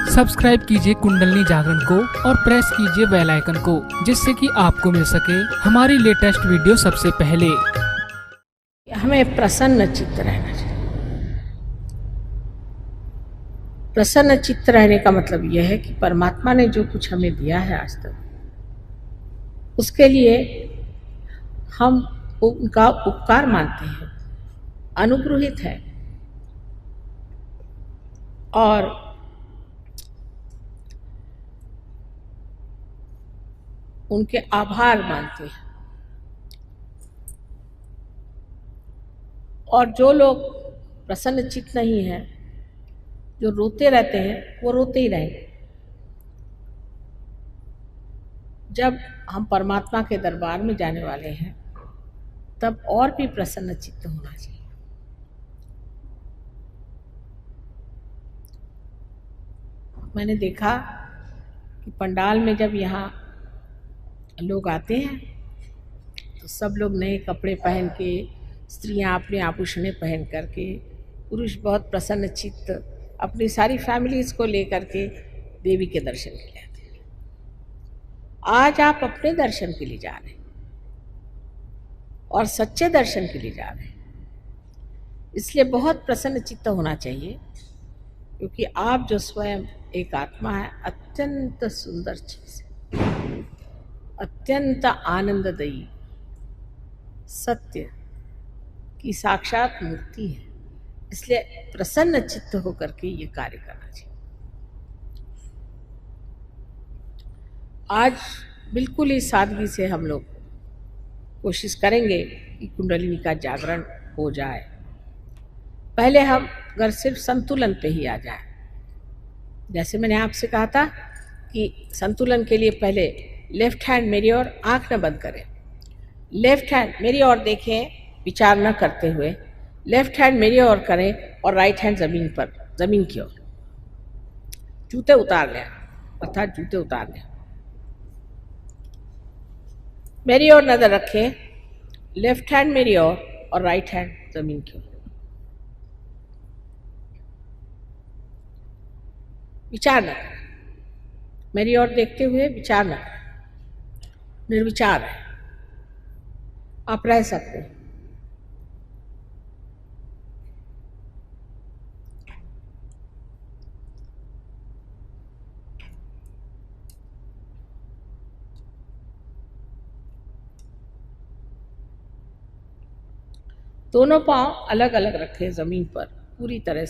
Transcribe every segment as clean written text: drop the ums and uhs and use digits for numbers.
Subscribe कीजिए कुंडलिनी जागरण को और प्रेस कीजिए बेल आइकन को, जिससे कि आपको मिल सके हमारी लेटेस्ट वीडियो सबसे पहले। हमें प्रसन्न चित्त रहना चाहिए। प्रसन्न चित्त रहने का मतलब यह है कि परमात्मा ने जो कुछ हमें दिया है आज तक, उसके लिए हम उनका उपकार मानते हैं, अनुग्रहित है और उनके आभार मानते हैं। और जो लोग प्रसन्न चित्त नहीं है, जो रोते रहते हैं, वो रोते ही रहेंगे। जब हम परमात्मा के दरबार में जाने वाले हैं, तब और भी प्रसन्न चित्त होना चाहिए। मैंने देखा कि पंडाल में जब यहाँ लोग आते हैं तो सब लोग नए कपड़े पहन के, स्त्रियाँ अपने आभूषणें पहन करके, पुरुष बहुत प्रसन्न चित्त अपनी सारी फैमिलीज को लेकर के देवी के दर्शन के लिए आते हैं। आज आप अपने दर्शन के लिए जा रहे हैं और सच्चे दर्शन के लिए जा रहे हैं, इसलिए बहुत प्रसन्न चित्त होना चाहिए, क्योंकि आप जो स्वयं एक आत्मा है, अत्यंत सुंदर चीज है, अत्यंत आनंददायी सत्य की साक्षात मूर्ति है। इसलिए प्रसन्न चित्त होकर के ये कार्य करना चाहिए। आज बिल्कुल ही सादगी से हम लोग कोशिश करेंगे कि कुंडलिनी का जागरण हो जाए। पहले हम अगर सिर्फ संतुलन पे ही आ जाए, जैसे मैंने आपसे कहा था कि संतुलन के लिए पहले लेफ्ट हैंड मेरी ओर, आंख न बंद करें, लेफ्ट हैंड मेरी ओर देखें विचार न करते हुए, लेफ्ट हैंड मेरी ओर करें और राइट हैंड जमीन की ओर। जूते उतार लें, अर्थात जूते उतार लें। मेरी ओर नजर रखें, लेफ्ट हैंड मेरी ओर और राइट हैंड जमीन की ओर। विचार न करें, मेरी ओर देखते हुए विचार न करें, निर्विचार है, आप रह सकते हैं। दोनों पांव अलग अलग रखें जमीन पर, पूरी तरह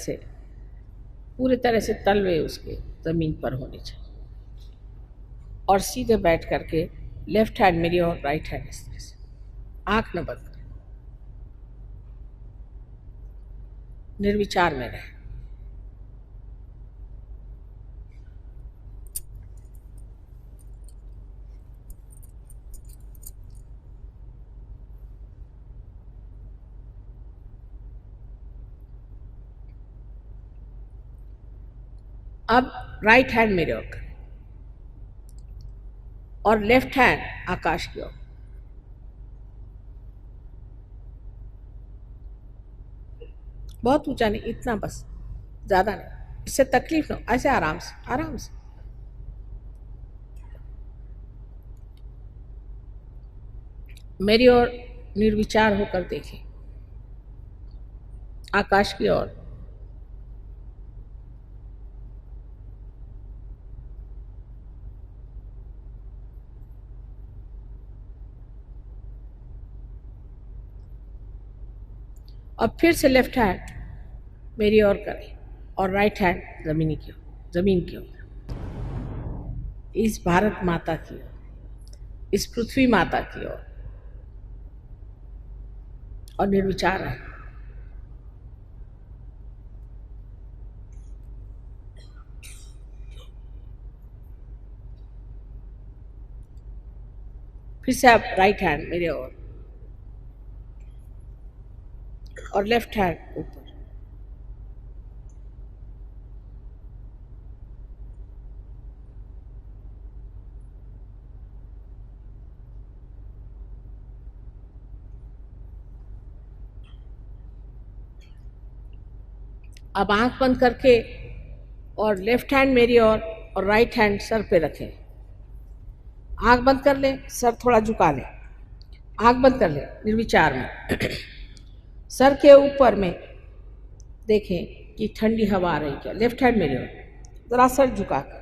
से तलवे उसके जमीन पर होने चाहिए, और सीधे बैठ करके लेफ्ट हैंड मेरी और राइट हैंड इस तरह से, आंख न बंद करें, निर्विचार में रहें। अब राइट हैंड मेरे ओर करें और लेफ्ट हैंड आकाश की ओर। बहुत ऊंचा नहीं, इतना बस, ज्यादा नहीं, इससे तकलीफ न हो, ऐसे आराम से। मेरी ओर निर्विचार होकर देखें, आकाश की ओर। और फिर से लेफ्ट हैंड मेरी ओर करें और राइट हैंड जमीन की ओर, इस भारत माता की ओर, इस पृथ्वी माता की ओर, और निर्विचार है। फिर से आप राइट हैंड मेरे ओर और लेफ्ट हैंड ऊपर। अब आंख बंद करके और लेफ्ट हैंड मेरी और राइट हैंड सर पे रखें। आंख बंद कर लें, सर थोड़ा झुका लें। आंख बंद कर लें निर्विचार में। सर के ऊपर में देखें कि ठंडी हवा आ रही क्या। लेफ्ट हैंड मेरी ओर, जरा सर झुका कर।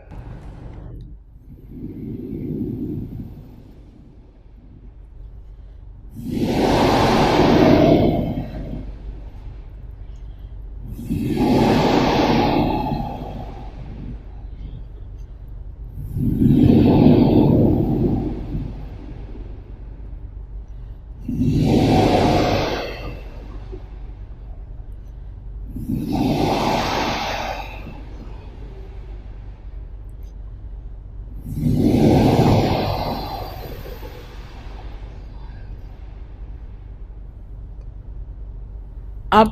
अब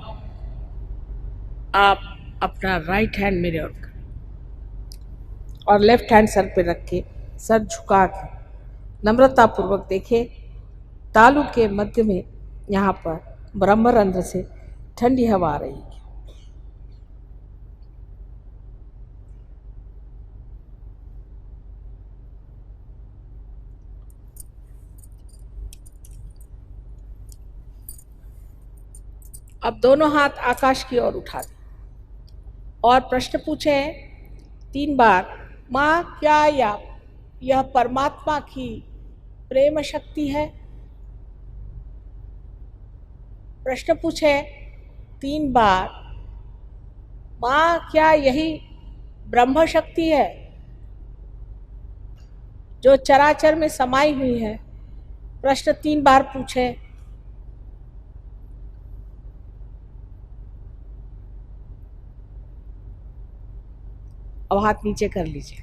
आप अपना राइट हैंड मेरे और लेफ्ट हैंड सर पे रख के, सर झुका के नम्रता पूर्वक देखें तालु के मध्य में यहाँ पर ब्रह्मरंध्र से ठंडी हवा आ रही है। अब दोनों हाथ आकाश की ओर उठा दें और प्रश्न पूछें 3 बार, माँ क्या यह परमात्मा की प्रेम शक्ति है? प्रश्न पूछें 3 बार, माँ क्या यही ब्रह्म शक्ति है जो चराचर में समाई हुई है? प्रश्न 3 बार पूछें। अब हाथ नीचे कर लीजिए।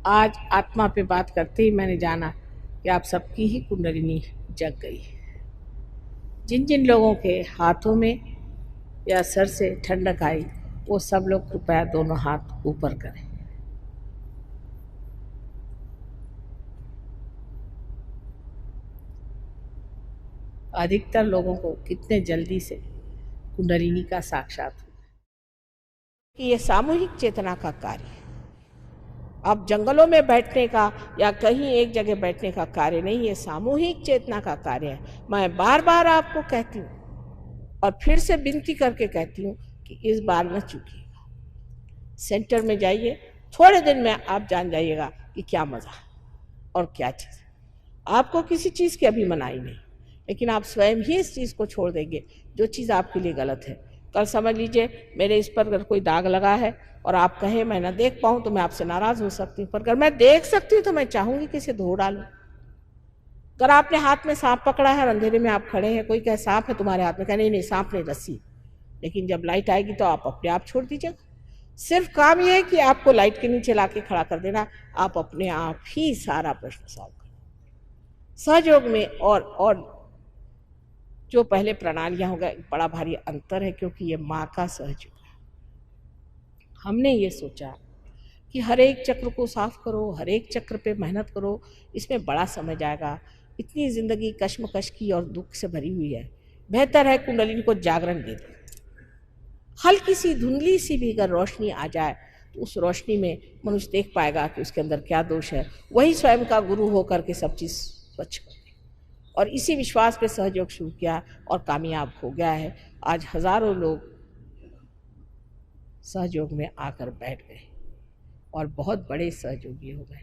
आज आत्मा पे बात करते ही मैंने जाना कि आप सबकी ही कुंडलिनी जग गई। जिन जिन लोगों के हाथों में या सर से ठंडक आई वो सब लोग कृपया दोनों हाथ ऊपर करें। अधिकतर लोगों को कितने जल्दी से कुंडलिनी का साक्षात हुआ कि ये सामूहिक चेतना का कार्य है। अब जंगलों में बैठने का या कहीं एक जगह बैठने का कार्य नहीं, ये सामूहिक चेतना का कार्य है। मैं बार बार आपको कहती हूँ और फिर से विनती करके कहती हूँ कि इस बार न चूकिएगा। सेंटर में जाइए, थोड़े दिन में आप जान जाइएगा कि क्या मज़ा और क्या चीज़। आपको किसी चीज़ की अभी मनाही नहीं, लेकिन आप स्वयं ही इस चीज़ को छोड़ देंगे जो चीज़ आपके लिए गलत है। कल समझ लीजिए मेरे इस पर अगर कोई दाग लगा है और आप कहें मैं ना देख पाऊँ तो मैं आपसे नाराज़ हो सकती हूँ, पर अगर मैं देख सकती हूँ तो मैं चाहूँगी कि इसे धो डालूँ। अगर आपने हाथ में सांप पकड़ा है और अंधेरे में आप खड़े हैं, कोई कहे सांप है तुम्हारे हाथ में, कहे नहीं सांप नहीं रस्सी, लेकिन जब लाइट आएगी तो आप अपने आप छोड़ दीजिएगा। सिर्फ काम यह है कि आपको लाइट के नीचे ला के खड़ा कर देना, आप अपने आप ही सारा प्रश्न सॉल्व कर सहयोग में। और जो पहले प्रणालियां हो गए, बड़ा भारी अंतर है क्योंकि ये माँ का सहयोग है। हमने ये सोचा कि हर एक चक्र को साफ करो, हर एक चक्र पे मेहनत करो, इसमें बड़ा समय जाएगा। इतनी जिंदगी कश्मकश की और दुख से भरी हुई है, बेहतर है कुंडलिनी को जागरण दे दो। हल्की सी धुंधली सी भी अगर रोशनी आ जाए तो उस रोशनी में मनुष्य देख पाएगा कि उसके अंदर क्या दोष है। वही स्वयं का गुरु होकर के सब चीज़ स्वच्छ कर दे। और इसी विश्वास पे सहयोग शुरू किया और कामयाब हो गया है। आज हजारों लोग सहयोग में आकर बैठ गए और बहुत बड़े सहयोगी हो गए।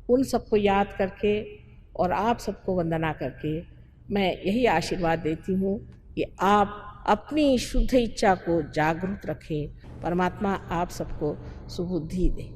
उन सबको याद करके और आप सबको वंदना करके मैं यही आशीर्वाद देती हूँ कि आप अपनी शुद्ध इच्छा को जागरूक रखें। परमात्मा आप सबको सुबुद्धि दे।